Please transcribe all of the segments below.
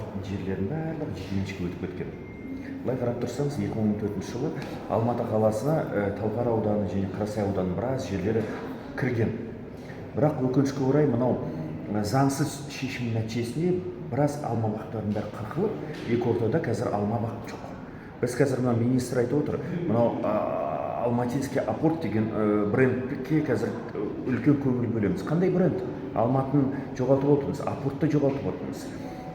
бақтың жерлерінің барлығы жекеменшікке өтіп кеткен. Былай қарап тұрсаңыз 2014 жылы Алматы қаласына Талғар ауданы және Қарасай ауданының біраз жерлері кірген. Бірақ өкінішке орай мынау заңсыз шешім нәтижесінде біраз алма бақтардың бәрі қырқылып, екі ортада қазір алма бақ жоқ. Біз қазір мына министр айтып отыр, мынау Алматинский апорт деген брендке қазір үлкен көңіл бөлеміз. Қандай бренд? Алматыны жоғалтып отырмыз, апортты жоғалтып отырмыз.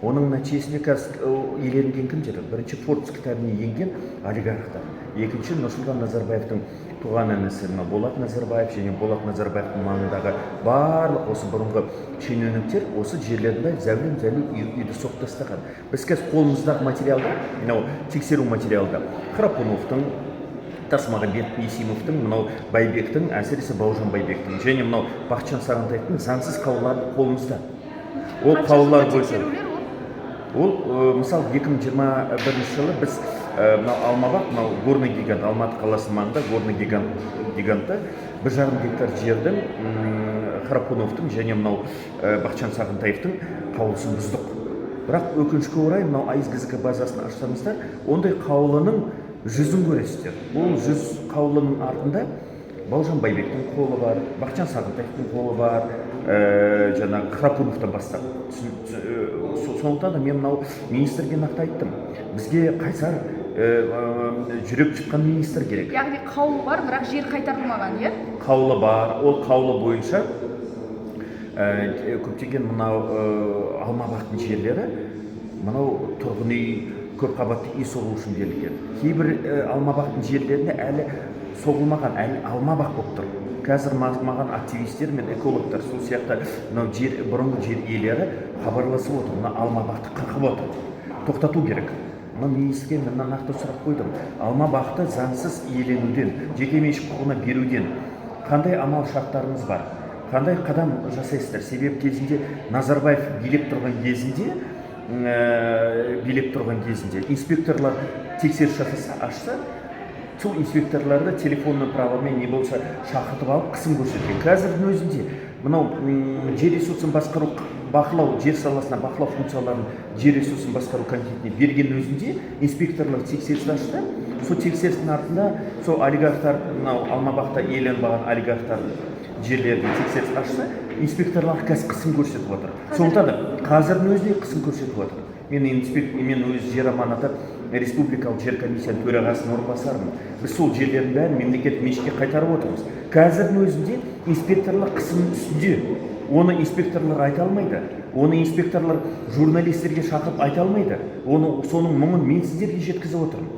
Оның нәтижесінде қазір иеленген кімдер? Бірінші Forbes кітабына енген олигархтар. Екінші Нұрсұлтан Назарбаевтың туған інісі Болат Назарбаев және Болат Назарбаевтың маңындағы барлық осы бұрынғы шенеуніктер осы жерлерді зәулім үйді соғып тастаған. Біз қазір қолымыздағы материалда, мынау тексеру материалда Храпуновтың, Тасмағамбет Есимовтың, мынау Байбектің, әсіресе Бауыржан Байбектің және мынау Бақытжан Сағынтаевтың заңсыз қаулылары қолымызда. Ол қаулылар бойынша мысалы 2021 жылы біз Алмабақ, Горный гигант, Алматы қаласының маңында Горный гигантта 1,5 гектар жердің Храпуновтың және мынау Бақытжан Сағынтаевтың қаулысын бұздық. Бірақ өкінішке орай мынау АИС-ГЗК базасын ашсаңыздар, ондай қаулының жүзін көресіздер. Ол 100 қаулының артында Бауыржан Байбектің қолы бар, Бақытжан Сағынтаевтың қолы бар, жаңағы Храпуновтан бастап. Сондықтан да мен мынау министрге нақты айттым. Бізге қайсар жүрек жұтқан министр керек. Яғни қаулы бар, бірақ жер қайтарылмаған, иә? Қаулы бар. Ол қаулы бойынша көптеген мынау алма бақтың жерлері мынау тұрғын үй, көп қабатты үй соғу үшін берілген. Кейбір алма бақтың жерлерінде әлі соғылмаған, әлі алма бақ болып тұр. Қазір маған активистер мен экологтар, сол сияқты бұрынғы жер иелері хабарласып отыр, мына алма бақты қырқып отыр. Тоқтату керек. Мына министрге мен нақты сұрақ қойдым. Алма бақты заңсыз иеленуден, жекеменшік құқығына беруден қандай амал шарттарыңыз бар? Қандай қадам жасайсыздар? Себебі кезінде Назарбаев билеп тұрған кезінде инспекторлар тексеріс ашса, сол инспекторларды телефонның правомен не болса шақыртып алып қысым көрсеткен. Қазірдің өзінде мынау жер ресурсын басқару, бақылау, жер саласына бақылау функцияларын жер ресурсын басқару комитетіне берген өзінде инспекторлар тексеріс ашты. Сол тексерістің артында сол олигархтар, мынау Алмабақта иеленбаған олигархтар жерлерін тексеріс ашса, инспекторлар қазір қысым көрсетіп отыр. Сондықтан да қазірдің өзінде қысым көрсетіп отыр. Мен өз жер аманаты республикалық жер комиссияның төрағасының орынбасарымын. Біз сол жерлердің бәрін мемлекет меншікке қайтарып отырмыз. Қазірдің өзінде инспекторлар қысым үстінде. Оны инспекторлар айта алмайды. Оны инспекторлар журналистерге шақырып айта алмайды. Соның мұңын мен сіздерге жеткізіп отырмын.